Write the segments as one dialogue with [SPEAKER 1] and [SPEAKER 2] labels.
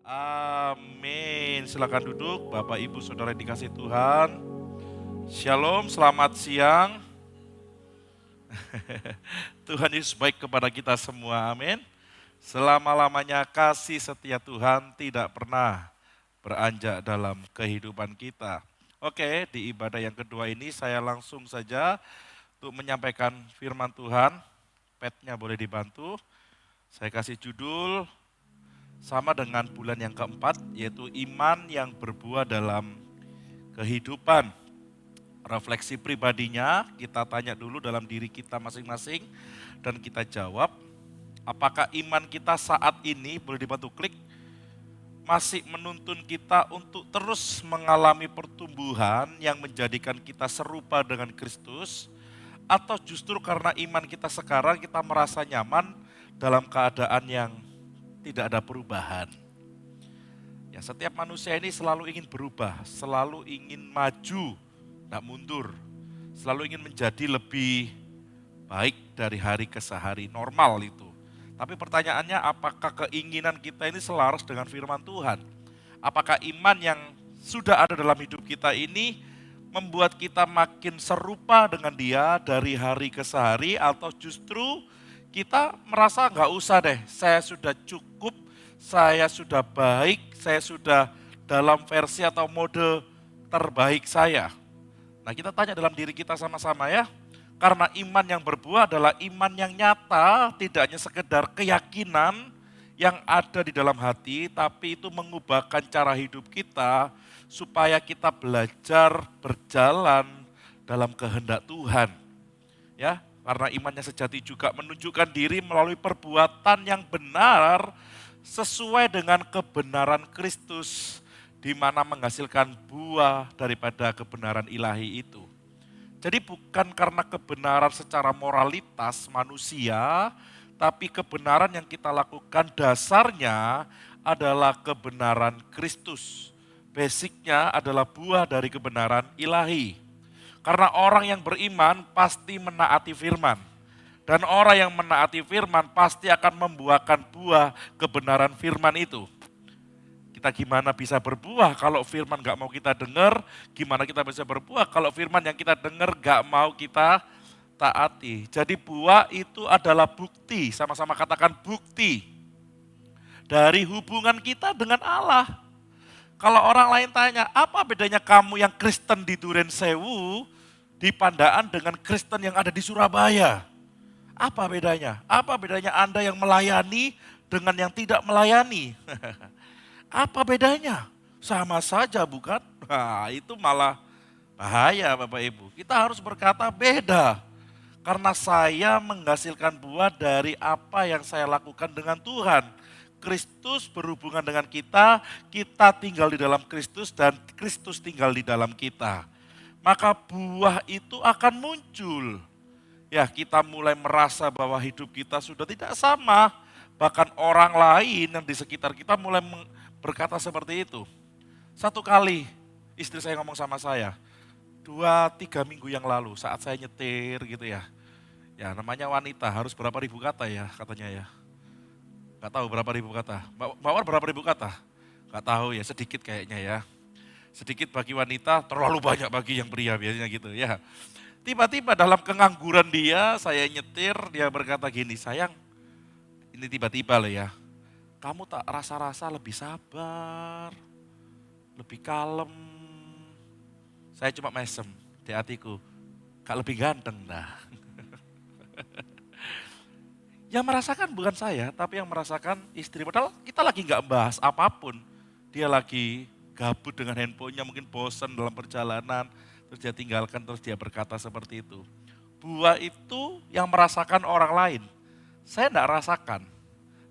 [SPEAKER 1] Amin. Silakan duduk, Bapak Ibu Saudara yang dikasihi Tuhan. Shalom, selamat siang. Tuhan Yesus baik kepada kita semua, amin. Selama-lamanya kasih setia Tuhan tidak pernah beranjak dalam kehidupan kita. Oke, di ibadah yang kedua ini saya langsung saja untuk menyampaikan firman Tuhan. Petnya boleh dibantu. Saya kasih judul sama dengan bulan yang keempat, yaitu iman yang berbuah dalam kehidupan. Refleksi pribadinya, kita tanya dulu dalam diri kita masing-masing, dan kita jawab, apakah iman kita saat ini, boleh dibantu klik, masih menuntun kita untuk terus mengalami pertumbuhan yang menjadikan kita serupa dengan Kristus, atau justru karena iman kita sekarang kita merasa nyaman dalam keadaan yang tidak ada perubahan. Ya, setiap manusia ini selalu ingin berubah, selalu ingin maju, tidak mundur. Selalu ingin menjadi lebih baik dari hari ke hari, normal itu. Tapi pertanyaannya, apakah keinginan kita ini selaras dengan firman Tuhan? Apakah iman yang sudah ada dalam hidup kita ini membuat kita makin serupa dengan Dia dari hari ke hari, atau justru kita merasa nggak usah deh, saya sudah cukup, saya sudah baik, saya sudah dalam versi atau mode terbaik saya. Nah, kita tanya dalam diri kita sama-sama ya, karena iman yang berbuah adalah iman yang nyata, tidak hanya sekedar keyakinan yang ada di dalam hati, tapi itu mengubahkan cara hidup kita supaya kita belajar berjalan dalam kehendak Tuhan. Ya, karena imannya sejati juga menunjukkan diri melalui perbuatan yang benar sesuai dengan kebenaran Kristus, di mana menghasilkan buah daripada kebenaran ilahi itu. Jadi bukan karena kebenaran secara moralitas manusia, tapi kebenaran yang kita lakukan dasarnya adalah kebenaran Kristus. Basicnya adalah buah dari kebenaran ilahi. Karena orang yang beriman pasti menaati firman. Dan orang yang menaati firman pasti akan membuahkan buah kebenaran firman itu. Kita gimana bisa berbuah kalau firman gak mau kita dengar, gimana kita bisa berbuah kalau firman yang kita dengar gak mau kita taati. Jadi buah itu adalah bukti, sama-sama katakan bukti dari hubungan kita dengan Allah. Kalau orang lain tanya, apa bedanya kamu yang Kristen di Duren Sewu di Pandaan dengan Kristen yang ada di Surabaya? Apa bedanya? Apa bedanya Anda yang melayani dengan yang tidak melayani? Apa bedanya? Sama saja bukan? Nah, itu malah bahaya Bapak Ibu. Kita harus berkata beda. Karena saya menghasilkan buah dari apa yang saya lakukan dengan Tuhan. Kristus berhubungan dengan kita, kita tinggal di dalam Kristus dan Kristus tinggal di dalam kita. Maka buah itu akan muncul. Ya, kita mulai merasa bahwa hidup kita sudah tidak sama. Bahkan orang lain yang di sekitar kita mulai berkata seperti itu. Satu kali istri saya ngomong sama saya, 2-3 minggu yang lalu saat saya nyetir gitu ya. Ya namanya wanita harus berapa ribu kata ya katanya ya. Gak tahu berapa ribu kata. Mawar berapa ribu kata? Gak tahu ya, sedikit kayaknya ya. Sedikit bagi wanita, terlalu banyak bagi yang pria biasanya gitu ya. Tiba-tiba dalam kengangguran dia, saya nyetir, dia berkata gini, sayang, ini tiba-tiba loh ya. Kamu tak rasa-rasa lebih sabar, lebih kalem. Saya cuma mesem di hatiku, gak lebih ganteng dah. Yang merasakan bukan saya, tapi yang merasakan istri. Padahal kita lagi gak bahas apapun. Dia lagi gabut dengan handphonenya, mungkin bosan dalam perjalanan. Terus dia tinggalkan, terus dia berkata seperti itu. Buah itu yang merasakan orang lain. Saya gak rasakan.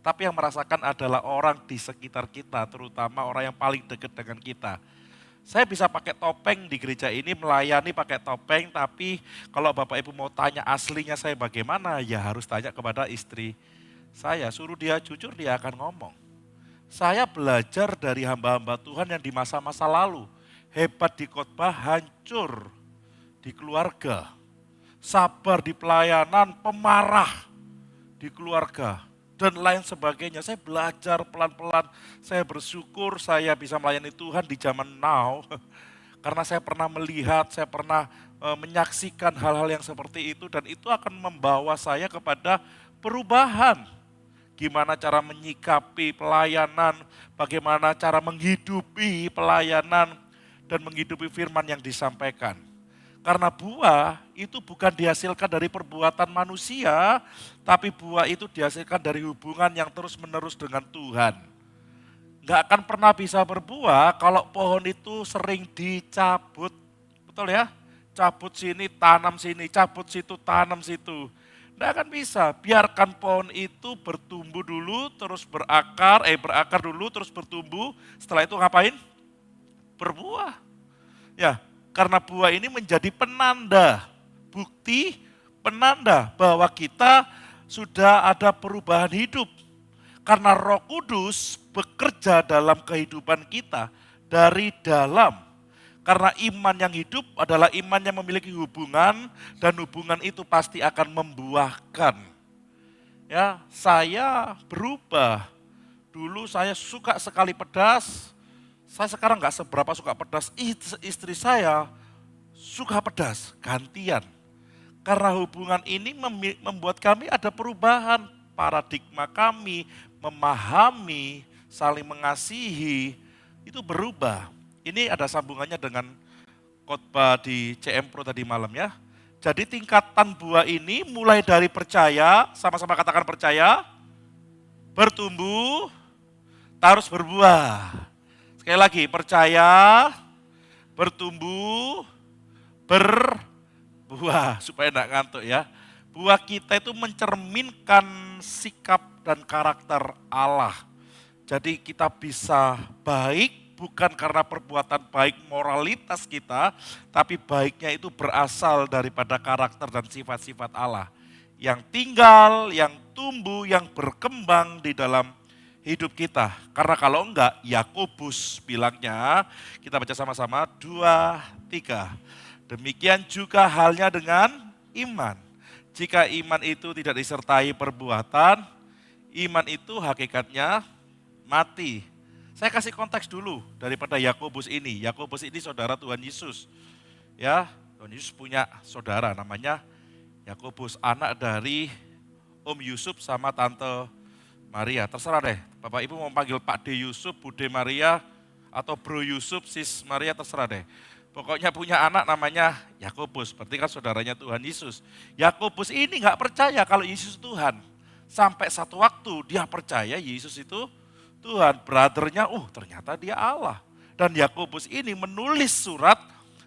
[SPEAKER 1] Tapi yang merasakan adalah orang di sekitar kita, terutama orang yang paling dekat dengan kita. Saya bisa pakai topeng di gereja ini, melayani pakai topeng, tapi kalau Bapak Ibu mau tanya aslinya saya bagaimana, ya harus tanya kepada istri saya. Suruh dia jujur, dia akan ngomong. Saya belajar dari hamba-hamba Tuhan yang di masa-masa lalu. Hebat di khotbah, hancur di keluarga. Sabar di pelayanan, pemarah di keluarga. dan lain sebagainya. Saya belajar pelan-pelan, saya bersyukur saya bisa melayani Tuhan di zaman now. Karena saya pernah melihat, saya pernah menyaksikan hal-hal yang seperti itu dan itu akan membawa saya kepada perubahan. Gimana cara menyikapi pelayanan, bagaimana cara menghidupi pelayanan dan menghidupi firman yang disampaikan. Karena buah itu bukan dihasilkan dari perbuatan manusia, tapi buah itu dihasilkan dari hubungan yang terus-menerus dengan Tuhan. Nggak akan pernah bisa berbuah kalau pohon itu sering dicabut. Betul ya? Cabut sini, tanam sini, cabut situ, tanam situ. Nggak akan bisa. Biarkan pohon itu bertumbuh dulu, terus berakar dulu, terus bertumbuh. Setelah itu ngapain? Berbuah. Ya, karena buah ini menjadi penanda, bukti penanda bahwa kita sudah ada perubahan hidup. Karena Roh Kudus bekerja dalam kehidupan kita dari dalam. Karena iman yang hidup adalah iman yang memiliki hubungan dan hubungan itu pasti akan membuahkan. Ya, saya berubah. Dulu saya suka sekali pedas, saya sekarang nggak seberapa suka pedas. Istri saya suka pedas, gantian. Karena hubungan ini membuat kami ada perubahan. Paradigma kami memahami, saling mengasihi, itu berubah. Ini ada sambungannya dengan khotbah di CM Pro tadi malam ya. Jadi tingkatan buah ini mulai dari percaya, sama-sama katakan percaya, bertumbuh, terus berbuah. Sekali lagi, percaya, bertumbuh, berbuah, supaya enggak ngantuk ya. Buah kita itu mencerminkan sikap dan karakter Allah. Jadi kita bisa baik bukan karena perbuatan baik moralitas kita, tapi baiknya itu berasal daripada karakter dan sifat-sifat Allah. Yang tinggal, yang tumbuh, yang berkembang di dalam hidup kita. Karena kalau enggak, Yakobus bilangnya, kita baca sama-sama, 2, 3. Demikian juga halnya dengan iman. Jika iman itu tidak disertai perbuatan, iman itu hakikatnya mati. Saya kasih konteks dulu daripada Yakobus ini. Yakobus ini saudara Tuhan Yesus. Ya, Tuhan Yesus punya saudara namanya Yakobus, anak dari Om Yusuf sama Tante Maria. Terserah deh, Bapak Ibu mau panggil Pak D Yusuf, Bude Maria, atau Bro Yusuf, Sis Maria, terserah deh. Pokoknya punya anak namanya Yakobus, berarti kan saudaranya Tuhan Yesus. Yakobus ini nggak percaya kalau Yesus Tuhan. Sampai satu waktu dia percaya Yesus itu Tuhan. Brothernya, ternyata dia Allah. Dan Yakobus ini menulis surat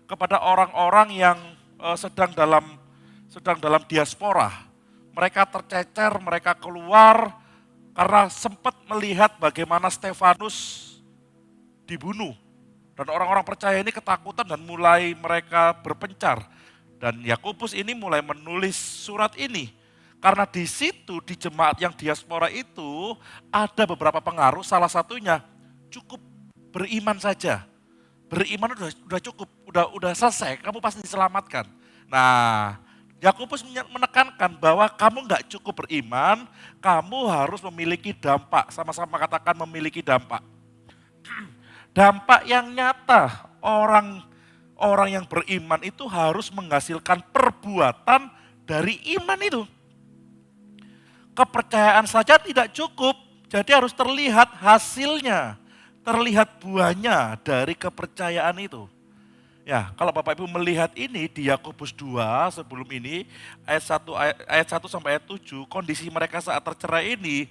[SPEAKER 1] kepada orang-orang yang sedang dalam diaspora. Mereka tercecer, mereka keluar karena sempat melihat bagaimana Stefanus dibunuh. Dan orang-orang percaya ini ketakutan dan mulai mereka berpencar. Dan Yakobus ini mulai menulis surat ini. Karena di situ, di jemaat yang diaspora itu, ada beberapa pengaruh, salah satunya cukup beriman saja. Beriman udah cukup, udah selesai, kamu pasti diselamatkan. Nah, Yakobus menekankan bahwa kamu nggak cukup beriman, kamu harus memiliki dampak, sama-sama katakan memiliki dampak. Dampak yang nyata, orang yang beriman itu harus menghasilkan perbuatan dari iman itu. Kepercayaan saja tidak cukup, jadi harus terlihat hasilnya, terlihat buahnya dari kepercayaan itu. Ya, kalau Bapak Ibu melihat ini di Yakobus 2 sebelum ini, ayat 1 sampai ayat 7, kondisi mereka saat tercerai ini,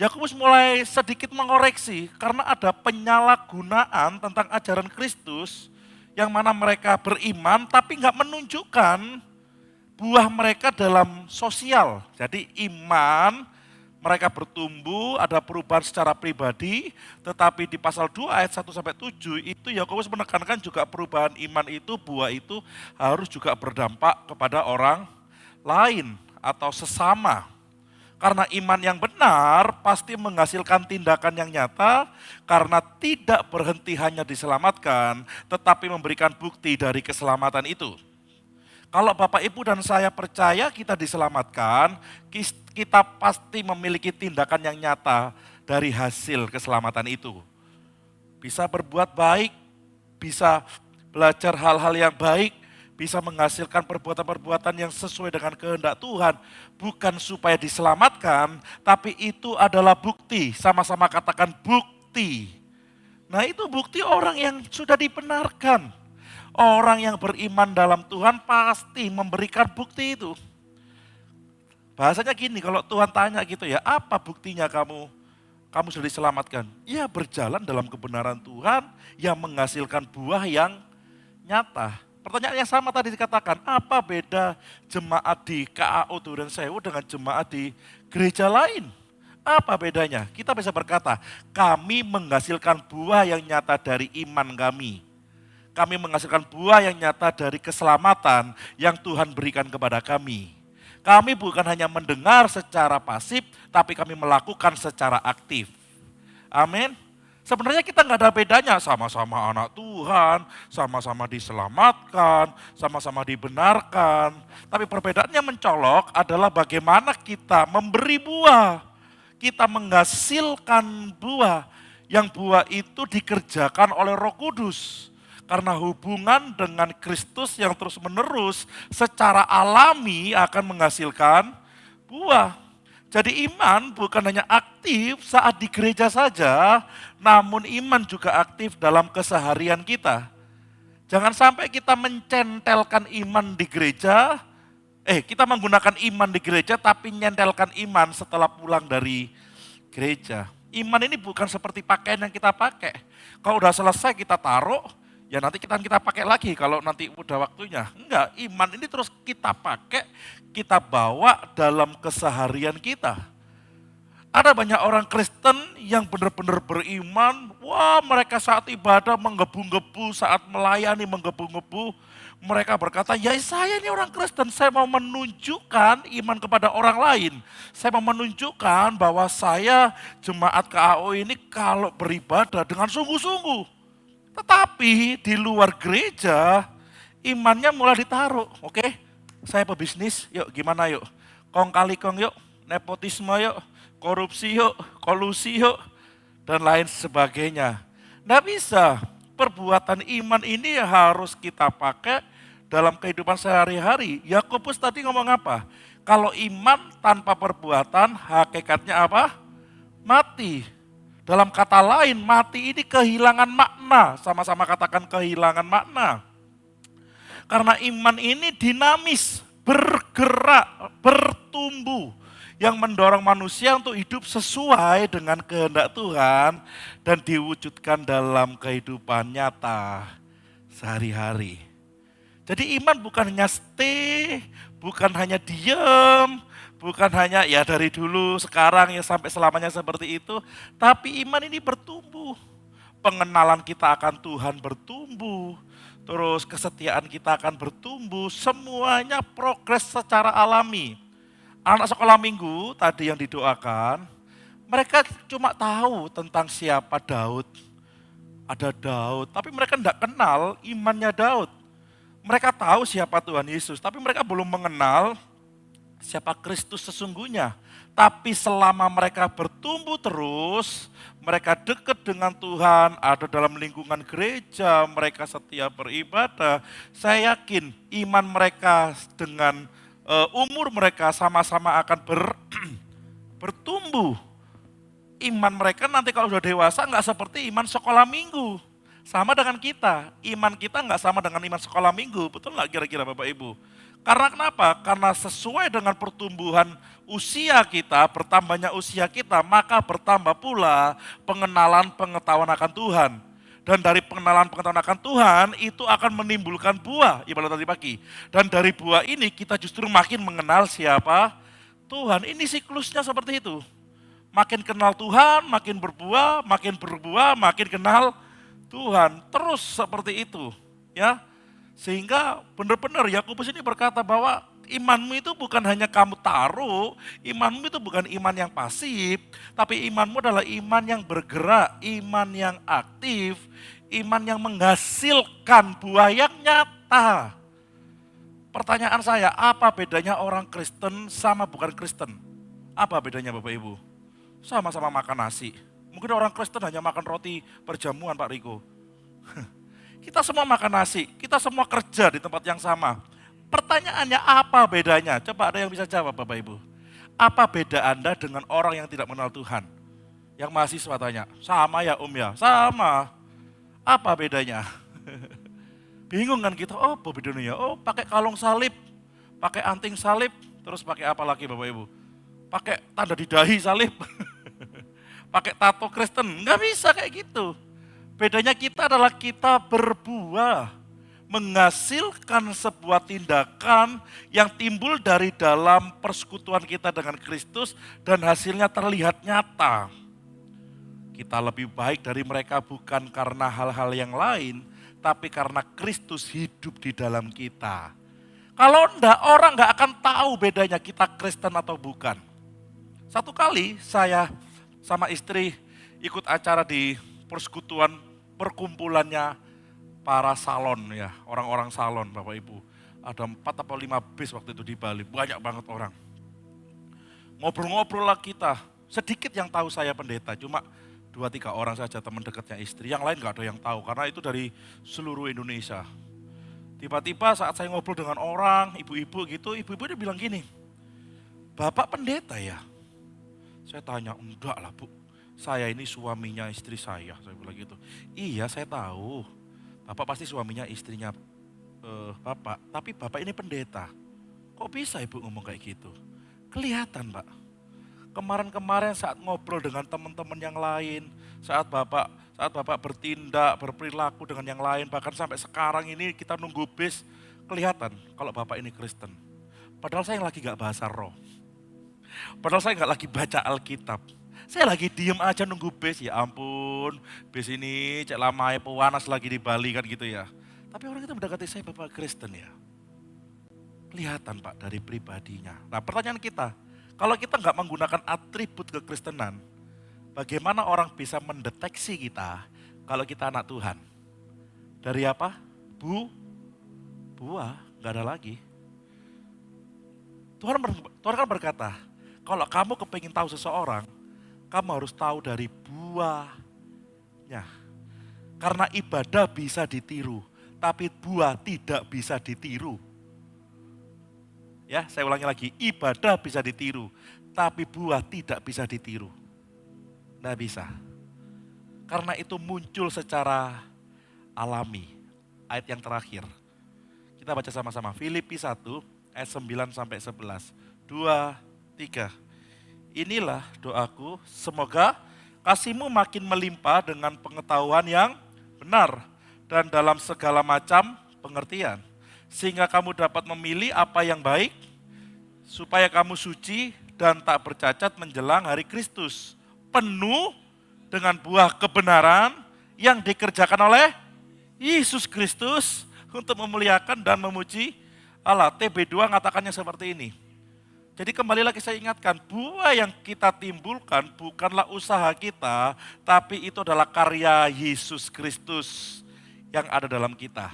[SPEAKER 1] Yakobus mulai sedikit mengoreksi karena ada penyalahgunaan tentang ajaran Kristus yang mana mereka beriman tapi nggak menunjukkan buah mereka dalam sosial. Jadi iman mereka bertumbuh, ada perubahan secara pribadi, tetapi di pasal 2 ayat 1 sampai 7 itu Yakobus menekankan juga perubahan iman itu, buah itu harus juga berdampak kepada orang lain atau sesama. Karena iman yang benar pasti menghasilkan tindakan yang nyata karena tidak berhenti hanya diselamatkan, tetapi memberikan bukti dari keselamatan itu. Kalau Bapak Ibu dan saya percaya kita diselamatkan, kita pasti memiliki tindakan yang nyata dari hasil keselamatan itu. Bisa berbuat baik, bisa belajar hal-hal yang baik, bisa menghasilkan perbuatan-perbuatan yang sesuai dengan kehendak Tuhan. Bukan supaya diselamatkan, tapi itu adalah bukti. Sama-sama katakan bukti. Nah itu bukti orang yang sudah dibenarkan. Orang yang beriman dalam Tuhan pasti memberikan bukti itu. Bahasanya gini, kalau Tuhan tanya gitu ya, apa buktinya kamu sudah diselamatkan? Ya berjalan dalam kebenaran Tuhan yang menghasilkan buah yang nyata. Pertanyaan yang sama tadi dikatakan, apa beda jemaat di KAO Duren Sewu dengan jemaat di gereja lain? Apa bedanya? Kita bisa berkata, kami menghasilkan buah yang nyata dari iman kami. Kami menghasilkan buah yang nyata dari keselamatan yang Tuhan berikan kepada kami. Kami bukan hanya mendengar secara pasif, tapi kami melakukan secara aktif. Amin. Sebenarnya kita nggak ada bedanya, sama-sama anak Tuhan, sama-sama diselamatkan, sama-sama dibenarkan. Tapi perbedaannya mencolok adalah bagaimana kita memberi buah. Kita menghasilkan buah, yang buah itu dikerjakan oleh Roh Kudus. Karena hubungan dengan Kristus yang terus menerus secara alami akan menghasilkan buah. Jadi iman bukan hanya aktif saat di gereja saja, namun iman juga aktif dalam keseharian kita. Jangan sampai kita mencentelkan iman di gereja, kita menggunakan iman di gereja tapi nyentelkan iman setelah pulang dari gereja. Iman ini bukan seperti pakaian yang kita pakai. Kalau udah selesai kita taruh, ya nanti kita pakai lagi kalau nanti udah waktunya. Enggak, iman ini terus kita pakai, kita bawa dalam keseharian kita. Ada banyak orang Kristen yang benar-benar beriman, wah mereka saat ibadah menggebu-gebu, saat melayani menggebu-gebu. Mereka berkata, ya saya ini orang Kristen, saya mau menunjukkan iman kepada orang lain. Saya mau menunjukkan bahwa saya jemaat KAO ini kalau beribadah dengan sungguh-sungguh. Tetapi di luar gereja, imannya mulai ditaruh. Oke, saya pebisnis, yuk gimana yuk. Kong kali kong yuk, nepotisme yuk, korupsi yuk, kolusi yuk, dan lain sebagainya. Nggak bisa, perbuatan iman ini harus kita pakai dalam kehidupan sehari-hari. Yakobus tadi ngomong apa? Kalau iman tanpa perbuatan, hakikatnya apa? Mati. Dalam kata lain, mati ini kehilangan makna. Sama-sama katakan kehilangan makna. Karena iman ini dinamis, bergerak, bertumbuh. Yang mendorong manusia untuk hidup sesuai dengan kehendak Tuhan dan diwujudkan dalam kehidupan nyata sehari-hari. Jadi iman bukan hanya stay, bukan hanya diem, bukan hanya ya dari dulu sekarang ya sampai selamanya seperti itu, tapi iman ini bertumbuh. Pengenalan kita akan Tuhan bertumbuh, terus kesetiaan kita akan bertumbuh, semuanya progres secara alami. Anak sekolah minggu tadi yang didoakan, mereka cuma tahu tentang siapa Daud. Ada Daud, tapi mereka tidak kenal imannya Daud. Mereka tahu siapa Tuhan Yesus, tapi mereka belum mengenal siapa Kristus sesungguhnya. Tapi selama mereka bertumbuh terus, mereka dekat dengan Tuhan, ada dalam lingkungan gereja, mereka setia beribadah. Saya yakin iman mereka dengan umur mereka sama-sama akan bertumbuh. Iman mereka nanti kalau sudah dewasa nggak seperti iman sekolah minggu. Sama dengan kita, iman kita nggak sama dengan iman sekolah minggu, betul nggak kira-kira Bapak Ibu? Karena kenapa? Karena sesuai dengan pertumbuhan usia kita, bertambahnya usia kita, maka bertambah pula pengenalan pengetahuan akan Tuhan. Dan dari pengenalan pengetahuan akan Tuhan itu akan menimbulkan buah, ibarat tadi pagi. Dan dari buah ini kita justru makin mengenal siapa Tuhan. Ini siklusnya seperti itu. Makin kenal Tuhan, makin berbuah, makin kenal Tuhan. Terus seperti itu, ya. Sehingga benar-benar Yakobus ini berkata bahwa imanmu itu bukan hanya kamu taruh, imanmu itu bukan iman yang pasif, tapi imanmu adalah iman yang bergerak, iman yang aktif, iman yang menghasilkan buah yang nyata. Pertanyaan saya, apa bedanya orang Kristen sama bukan Kristen? Apa bedanya Bapak Ibu? Sama-sama makan nasi. Mungkin orang Kristen hanya makan roti perjamuan Pak Riko. Kita semua makan nasi, kita semua kerja di tempat yang sama. Pertanyaannya apa bedanya? Coba ada yang bisa jawab Bapak Ibu. Apa beda Anda dengan orang yang tidak mengenal Tuhan? Yang mahasiswa tanya, sama ya Om ya? Sama. Apa bedanya? Bingung kan kita, oh apa bedanya? Oh pakai kalung salib, pakai anting salib, terus pakai apa lagi Bapak Ibu? Pakai tanda di dahi salib, pakai tato Kristen, nggak bisa kayak gitu. Bedanya kita adalah kita berbuah, menghasilkan sebuah tindakan yang timbul dari dalam persekutuan kita dengan Kristus dan hasilnya terlihat nyata. Kita lebih baik dari mereka bukan karena hal-hal yang lain, tapi karena Kristus hidup di dalam kita. Kalau enggak, orang enggak akan tahu bedanya kita Kristen atau bukan. Satu kali saya sama istri ikut acara di persekutuan perkumpulannya para salon ya, orang-orang salon Bapak Ibu. Ada 4 atau 5 bis waktu itu di Bali, banyak banget orang. Ngobrol-ngobrol lah kita, sedikit yang tahu saya pendeta, cuma 2-3 orang saja teman dekatnya istri, yang lain gak ada yang tahu karena itu dari seluruh Indonesia. Tiba-tiba saat saya ngobrol dengan orang, ibu-ibu gitu, ibu-ibu dia bilang gini, Bapak pendeta ya? Saya tanya, enggak lah Bu, saya ini suaminya istri saya bilang gitu. Iya saya tahu, Bapak pasti suaminya istrinya Bapak, tapi Bapak ini pendeta. Kok bisa Ibu ngomong kayak gitu? Kelihatan Pak. Kemarin-kemarin saat ngobrol dengan teman-teman yang lain, saat Bapak bertindak, berperilaku dengan yang lain, bahkan sampai sekarang ini kita nunggu bis, kelihatan kalau Bapak ini Kristen. Padahal saya lagi gak bahasa roh. Padahal saya gak lagi baca Alkitab. Saya lagi diem aja nunggu bis, ya ampun, bis ini cek lama ya panas lagi di Bali kan gitu ya. Tapi orang itu mendekati saya Bapak Kristen ya. Kelihatan Pak dari pribadinya. Nah pertanyaan kita, kalau kita nggak menggunakan atribut kekristenan, bagaimana orang bisa mendeteksi kita kalau kita anak Tuhan? Dari apa? Buah, nggak ada lagi. Tuhan kan berkata, kalau kamu kepingin tahu seseorang, kamu harus tahu dari buahnya. Karena ibadah bisa ditiru, tapi buah tidak bisa ditiru. Ya, saya ulangi lagi, ibadah bisa ditiru, tapi buah tidak bisa ditiru. Nggak bisa. Karena itu muncul secara alami. Ayat yang terakhir. Kita baca sama-sama, Filipi 1 ayat 9 sampai 11. 2, 3. Inilah doaku, semoga kasihmu makin melimpah dengan pengetahuan yang benar dan dalam segala macam pengertian. Sehingga kamu dapat memilih apa yang baik, supaya kamu suci dan tak bercacat menjelang hari Kristus. Penuh dengan buah kebenaran yang dikerjakan oleh Yesus Kristus untuk memuliakan dan memuji Allah. TB2 ngatakannya seperti ini. Jadi kembali lagi saya ingatkan, buah yang kita timbulkan bukanlah usaha kita, tapi itu adalah karya Yesus Kristus yang ada dalam kita.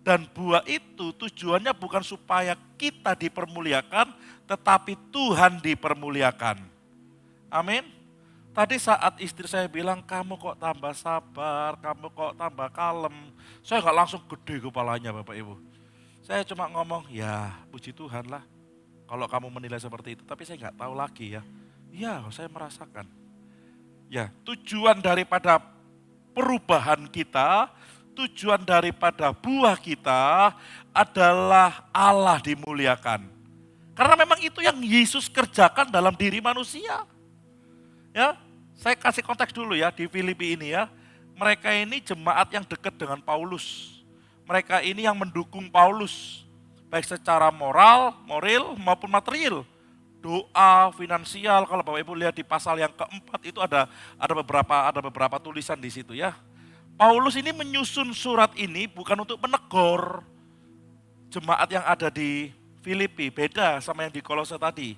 [SPEAKER 1] Dan buah itu tujuannya bukan supaya kita dipermuliakan, tetapi Tuhan dipermuliakan. Amin. Tadi saat istri saya bilang, kamu kok tambah sabar, kamu kok tambah kalem. Saya gak langsung gede kepalanya Bapak Ibu. Saya cuma ngomong, ya puji Tuhan lah. Kalau kamu menilai seperti itu, tapi saya gak tahu lagi ya. Ya saya merasakan. Ya tujuan daripada perubahan kita, tujuan daripada buah kita adalah Allah dimuliakan. Karena memang itu yang Yesus kerjakan dalam diri manusia. Ya, saya kasih konteks dulu ya di Filipi ini ya. Mereka ini jemaat yang dekat dengan Paulus. Mereka ini yang mendukung Paulus. Baik secara moral maupun material. Doa, finansial, kalau Bapak Ibu lihat di pasal yang keempat itu ada beberapa tulisan di situ ya. Paulus ini menyusun surat ini bukan untuk menegur jemaat yang ada di Filipi, beda sama yang di Kolose tadi.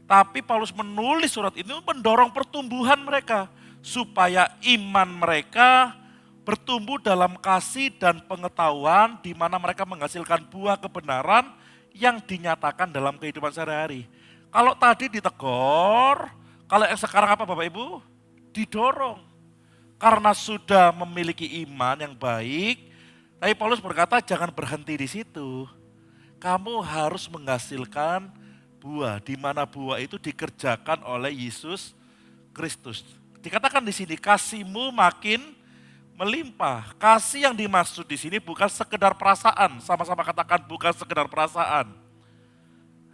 [SPEAKER 1] Tapi Paulus menulis surat ini mendorong pertumbuhan mereka, supaya iman mereka bertumbuh dalam kasih dan pengetahuan, di mana mereka menghasilkan buah kebenaran yang dinyatakan dalam kehidupan sehari-hari. Kalau tadi ditegur, kalau yang sekarang apa Bapak Ibu? Didorong. Karena sudah memiliki iman yang baik, tapi Paulus berkata jangan berhenti di situ. Kamu harus menghasilkan buah, di mana buah itu dikerjakan oleh Yesus Kristus. Dikatakan di sini kasihmu makin melimpah. Kasih yang dimaksud di sini bukan sekedar perasaan, sama-sama katakan bukan sekedar perasaan.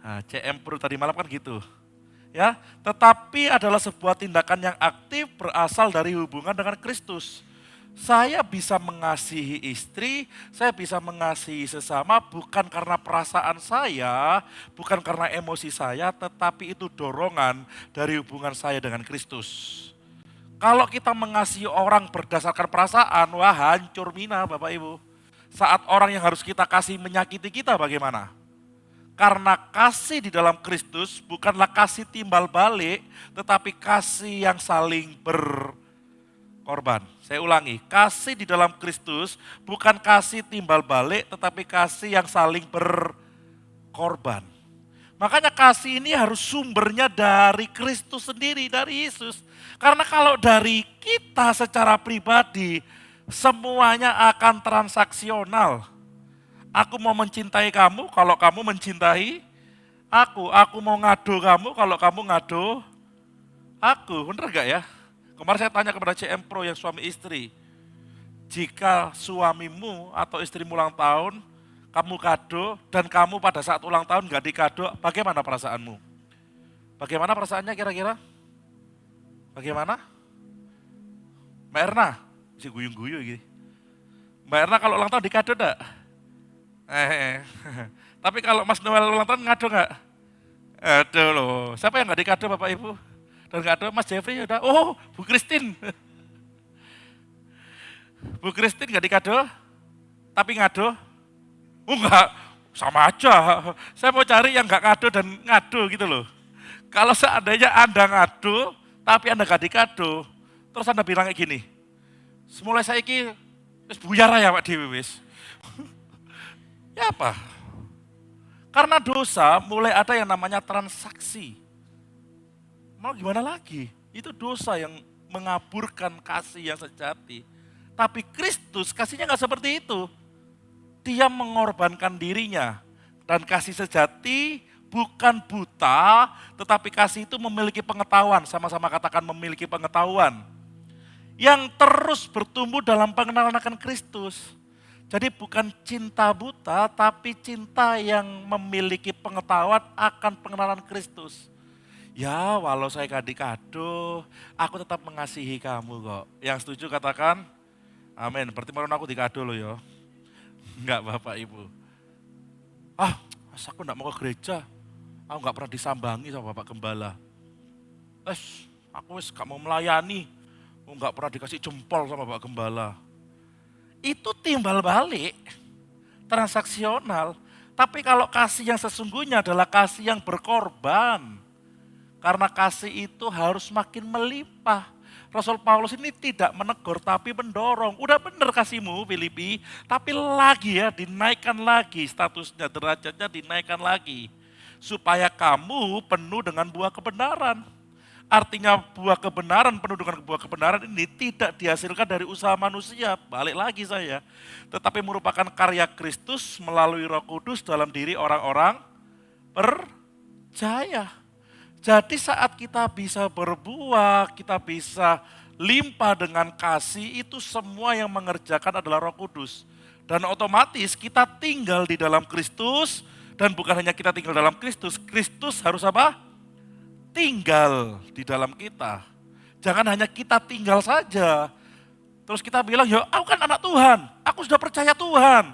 [SPEAKER 1] Nah, CM Pro tadi malam kan gitu. Ya, tetapi adalah sebuah tindakan yang aktif berasal dari hubungan dengan Kristus. Saya bisa mengasihi istri, saya bisa mengasihi sesama bukan karena perasaan saya, bukan karena emosi saya, tetapi itu dorongan dari hubungan saya dengan Kristus. Kalau kita mengasihi orang berdasarkan perasaan, wah hancur mina Bapak Ibu. Saat orang yang harus kita kasih menyakiti kita bagaimana? Karena kasih di dalam Kristus bukanlah kasih timbal balik, tetapi kasih yang saling berkorban. Saya ulangi, kasih di dalam Kristus bukan kasih timbal balik, tetapi kasih yang saling berkorban. Makanya kasih ini harus sumbernya dari Kristus sendiri, dari Yesus. Karena kalau dari kita secara pribadi, semuanya akan transaksional. Aku mau mencintai kamu kalau kamu mencintai aku. Aku mau ngado kamu kalau kamu ngado aku. Bener gak ya? Kemarin saya tanya kepada CM Pro yang suami istri. Jika suamimu atau istrimu ulang tahun, kamu kado dan kamu pada saat ulang tahun gak dikado, bagaimana perasaanmu? Bagaimana perasaannya kira-kira? Bagaimana? Mbak Erna, si guyung-guyung gitu. Mbak Erna kalau ulang tahun dikado enggak? Tapi kalau Mas Noel ulang tahun ngado nggak? Aduh loh, siapa yang nggak dikado Bapak Ibu? Dan nggak ada Mas Jeffrey udah, oh Bu Christine. Bu Christine nggak dikado, tapi ngado? Oh enggak, sama aja. Saya mau cari yang nggak ngado dan ngado gitu loh. Kalau seandainya Anda ngado, tapi Anda nggak dikado, terus Anda bilang kayak gini, semulai saya ini, terus buyar ya Pak Dewi wis. Ya apa? Karena dosa mulai ada yang namanya transaksi. Mau gimana lagi? Itu dosa yang mengaburkan kasih yang sejati. Tapi Kristus kasihnya nggak seperti itu. Dia mengorbankan dirinya. Dan kasih sejati bukan buta, tetapi kasih itu memiliki pengetahuan. Sama-sama katakan memiliki pengetahuan. Yang terus bertumbuh dalam pengenalan akan Kristus. Jadi bukan cinta buta, tapi cinta yang memiliki pengetahuan akan pengenalan Kristus. Ya walau saya kado, aku tetap mengasihi kamu kok. Yang setuju katakan, amin. Berarti malam aku dikado loh ya. Enggak Bapak Ibu. Aku enggak mau ke gereja. Aku enggak pernah disambangi sama Bapak Gembala. Aku gak mau melayani. Aku enggak pernah dikasih jempol sama Bapak Gembala. Itu timbal balik, transaksional. Tapi kalau kasih yang sesungguhnya adalah kasih yang berkorban. Karena kasih itu harus makin melimpah. Rasul Paulus ini tidak menegur tapi mendorong. Udah bener kasihmu Filipi, tapi lagi ya dinaikkan lagi statusnya, derajatnya dinaikkan lagi. Supaya kamu penuh dengan buah kebenaran. Artinya buah kebenaran, penuh dengan buah kebenaran ini tidak dihasilkan dari usaha manusia, balik lagi saya. Tetapi merupakan karya Kristus melalui Roh Kudus dalam diri orang-orang percaya. Jadi saat kita bisa berbuah, kita bisa limpah dengan kasih, itu semua yang mengerjakan adalah Roh Kudus. Dan otomatis kita tinggal di dalam Kristus, dan bukan hanya kita tinggal dalam Kristus, Kristus harus apa? Tinggal di dalam kita. Jangan hanya kita tinggal saja. Terus kita bilang, ya aku kan anak Tuhan, aku sudah percaya Tuhan,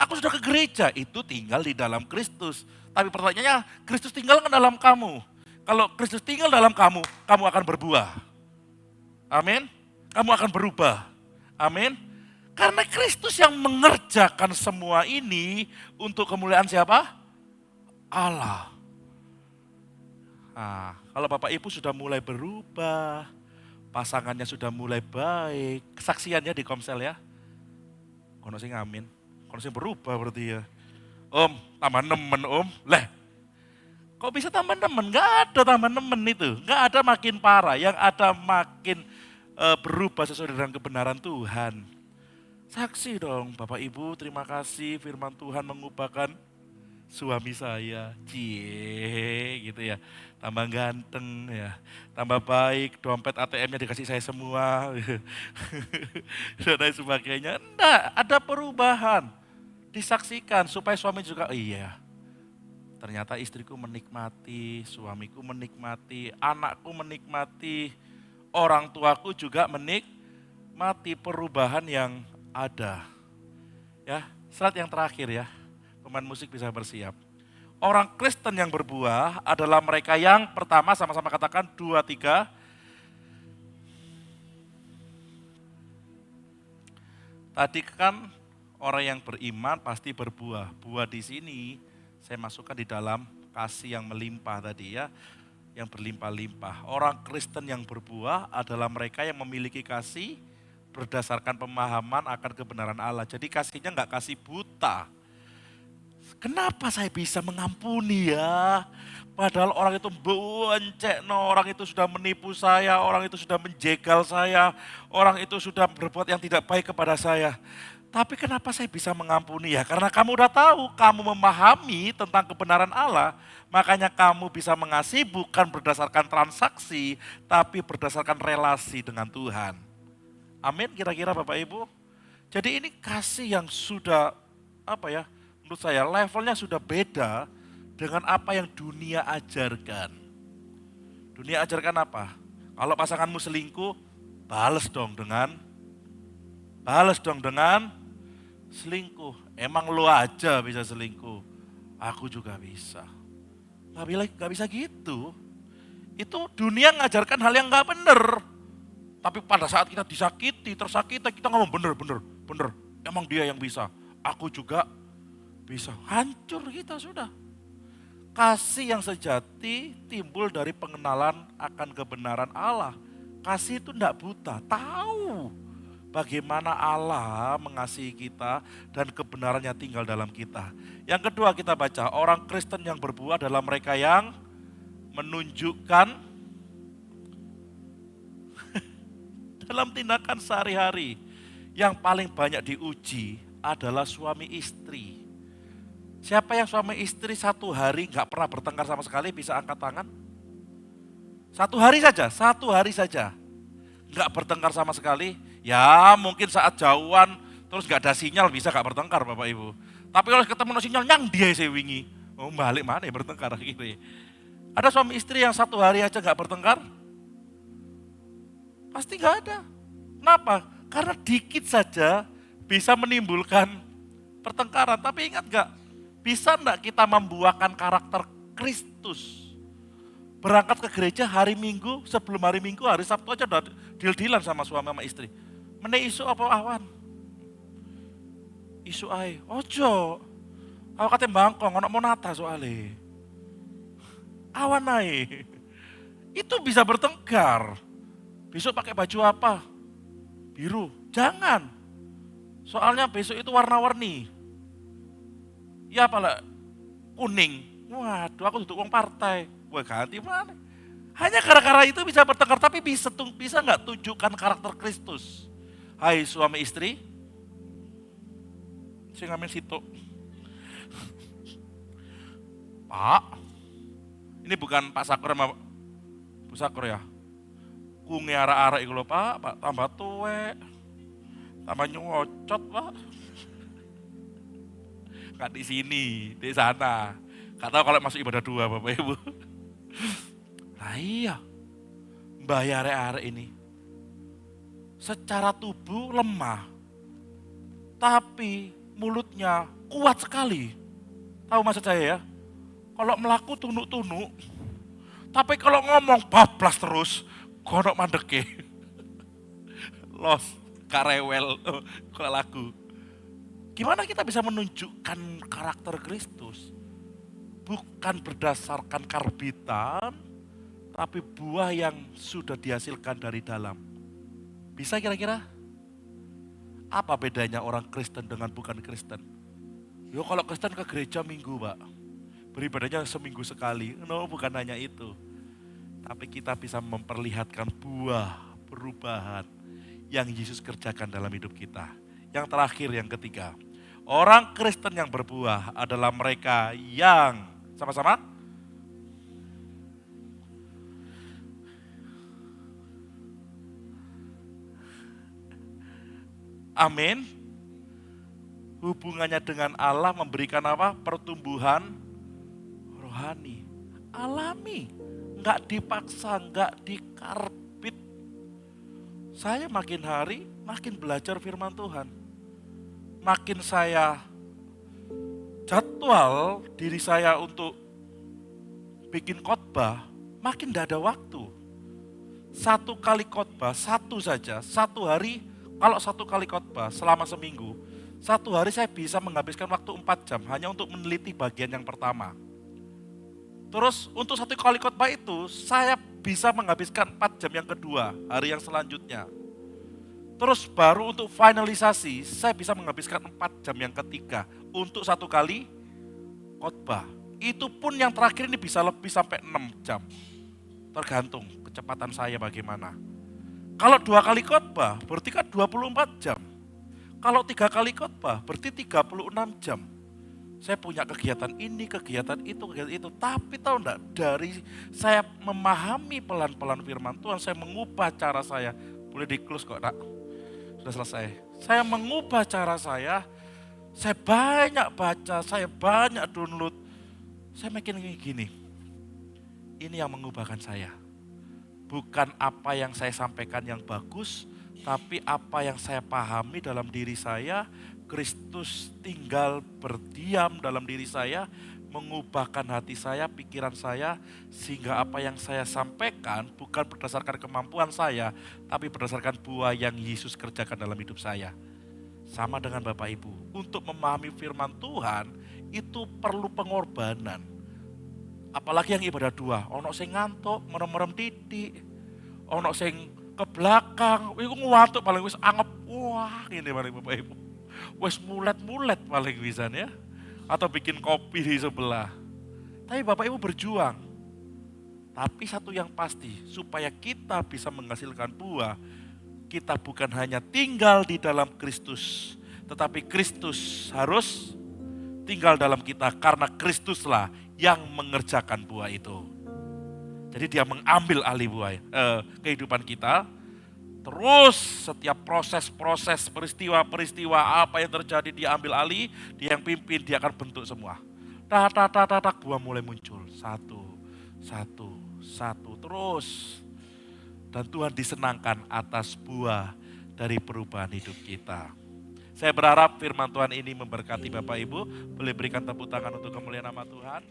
[SPEAKER 1] aku sudah ke gereja, itu tinggal di dalam Kristus. Tapi pertanyaannya, Kristus tinggal ke dalam kamu. Kalau Kristus tinggal dalam kamu, kamu akan berbuah. Amin. Kamu akan berubah. Amin. Karena Kristus yang mengerjakan semua ini untuk kemuliaan siapa? Allah. Nah, kalau Bapak Ibu sudah mulai berubah, pasangannya sudah mulai baik, kesaksiannya di Komsel ya. Kono sing amin. Kono sing berubah berarti ya. Om, tambah nemen om. Lah, kok bisa tambah nemen? Nggak ada tambah nemen itu. Nggak ada makin parah. Yang ada makin berubah sesuai dengan kebenaran Tuhan. Saksi dong, Bapak Ibu, terima kasih firman Tuhan mengubahkan suami saya. Cie, gitu ya. Tambah ganteng ya, tambah baik, dompet ATM-nya dikasih saya semua. Dan lain sebagainya. Enggak, ada perubahan. Disaksikan supaya suami juga, iya. Ternyata istriku menikmati, suamiku menikmati, anakku menikmati, orang tuaku juga menikmati perubahan yang ada. Ya, slide yang terakhir ya. Pemain musik bisa bersiap. Orang Kristen yang berbuah adalah mereka yang pertama sama-sama katakan 2, 3. Tadi kan orang yang beriman pasti berbuah. Buah di sini saya masukkan di dalam kasih yang melimpah tadi ya. Yang berlimpah-limpah. Orang Kristen yang berbuah adalah mereka yang memiliki kasih berdasarkan pemahaman akan kebenaran Allah. Jadi kasihnya nggak kasih buta. Kenapa saya bisa mengampuni ya? Padahal orang itu boncek, orang itu sudah menipu saya, orang itu sudah menjegal saya, orang itu sudah berbuat yang tidak baik kepada saya. Tapi kenapa saya bisa mengampuni ya? Karena kamu udah tahu, kamu memahami tentang kebenaran Allah, makanya kamu bisa mengasihi bukan berdasarkan transaksi, tapi berdasarkan relasi dengan Tuhan. Amin kira-kira Bapak Ibu. Jadi ini kasih yang sudah menurut saya levelnya sudah beda dengan apa yang dunia ajarkan. Dunia ajarkan apa? Kalau pasanganmu selingkuh, balas dong dengan selingkuh. Emang lu aja bisa selingkuh, aku juga bisa. Gak bisa gitu. Itu dunia ngajarkan hal yang gak bener. Tapi pada saat kita disakiti, tersakiti, kita ngomong bener. Emang dia yang bisa, aku juga bisa. Hancur kita sudah. Kasih yang sejati timbul dari pengenalan akan kebenaran Allah. Kasih itu tidak buta, tahu bagaimana Allah mengasihi kita dan kebenarannya tinggal dalam kita. Yang kedua kita baca, orang Kristen yang berbuah adalah mereka yang menunjukkan dalam tindakan sehari-hari. Yang paling banyak diuji adalah suami istri. Siapa yang suami istri satu hari gak pernah bertengkar sama sekali bisa angkat tangan? Satu hari saja. Gak bertengkar sama sekali. Ya mungkin saat jauhan terus gak ada sinyal bisa gak bertengkar Bapak Ibu. Tapi kalau ketemu sinyal nyang dia saya wingi. Oh balik mana ya bertengkar gitu ya. Ada suami istri yang satu hari aja gak bertengkar? Pasti gak ada. Kenapa? Karena dikit saja bisa menimbulkan pertengkaran. Tapi ingat gak? Bisa enggak kita membuahkan karakter Kristus? Berangkat ke gereja hari Minggu, sebelum hari Minggu, hari Sabtu aja udah deal-dealan sama suami sama istri. Mene isu apa awan? Isu ae, ojo. Aku katanya bangkong, ono monata soalnya. Awan ae. Itu bisa bertengkar. Besok pakai baju apa? Biru. Jangan. Soalnya besok itu warna-warni. Ya apalah kuning. Waduh, aku duduk uang partai. Wah ganti mana? Hanya gara-gara itu bisa bertengkar, tapi bisa nggak tunjukkan karakter Kristus? Hai suami istri, saya ngamen situ. Pak, ini bukan Pak Sakur sama Bu Sakur ya. Kungi arah-arah itu loh Pak tambah tuwek, tambah nyocot Pak. Kan di sini, di sana. Gak tahu kalau masuk ibadah 2 Bapak Ibu. Nah iya, mbah arek-arek ini secara tubuh lemah, tapi mulutnya kuat sekali. Tahu maksud saya ya? Kalau melaku tunuk-tunuk, tapi kalau ngomong bablas terus, konok mandeke. Los, karewel, kalau lagu. Gimana kita bisa menunjukkan karakter Kristus? Bukan berdasarkan karbitan, tapi buah yang sudah dihasilkan dari dalam. Bisa kira-kira? Apa bedanya orang Kristen dengan bukan Kristen? Yo kalau Kristen ke gereja minggu Pak, beribadahnya seminggu sekali. No, bukan hanya itu. Tapi kita bisa memperlihatkan buah perubahan yang Yesus kerjakan dalam hidup kita. Yang terakhir, yang ketiga. Orang Kristen yang berbuah adalah mereka yang sama-sama. Amin. Hubungannya dengan Allah memberikan apa? Pertumbuhan rohani. Alami. Enggak dipaksa, enggak dikarbit. Saya makin hari makin belajar firman Tuhan. Makin saya jadwal diri saya untuk bikin khotbah, makin tidak ada waktu. Satu kali khotbah, satu saja, satu hari, kalau satu kali khotbah selama seminggu, satu hari saya bisa menghabiskan waktu 4 jam hanya untuk meneliti bagian yang pertama. Terus untuk satu kali khotbah itu, saya bisa menghabiskan 4 jam yang kedua, hari yang selanjutnya. Terus baru untuk finalisasi, saya bisa menghabiskan 4 jam yang ketiga untuk satu kali khotbah. Itu pun yang terakhir ini bisa lebih sampai 6 jam. Tergantung kecepatan saya bagaimana. Kalau 2 kali khotbah berarti kan 24 jam. Kalau 3 kali khotbah berarti 36 jam. Saya punya kegiatan ini, kegiatan itu. Tapi tahu enggak, dari saya memahami pelan-pelan firman Tuhan, saya mengubah cara saya. Boleh di-close kok, Nak? Sudah selesai. Saya mengubah cara saya banyak baca, saya banyak download. Saya makin gini, ini yang mengubahkan saya. Bukan apa yang saya sampaikan yang bagus, tapi apa yang saya pahami dalam diri saya, Kristus tinggal berdiam dalam diri saya, mengubahkan hati saya, pikiran saya, sehingga apa yang saya sampaikan bukan berdasarkan kemampuan saya, tapi berdasarkan buah yang Yesus kerjakan dalam hidup saya. Sama dengan Bapak Ibu, untuk memahami firman Tuhan itu perlu pengorbanan. Apalagi yang ibadah dua, ono sing ngantuk, merem-merem titik, ono sing ke belakang, iku ngantuk paling wis anggap, wah ini paling Bapak Ibu. Wis mulet-mulet paling bisa ya. Atau bikin kopi di sebelah. Tapi Bapak Ibu berjuang. Tapi satu yang pasti, supaya kita bisa menghasilkan buah, kita bukan hanya tinggal di dalam Kristus, tetapi Kristus harus tinggal dalam kita karena Kristuslah yang mengerjakan buah itu. Jadi dia mengambil alih buah kehidupan kita. Terus setiap proses-proses, peristiwa-peristiwa apa yang terjadi dia ambil alih, dia yang pimpin, dia akan bentuk semua. Tak, buah mulai muncul. Satu, terus. Dan Tuhan disenangkan atas buah dari perubahan hidup kita. Saya berharap firman Tuhan ini memberkati Bapak Ibu. Boleh berikan tepuk tangan untuk kemuliaan nama Tuhan.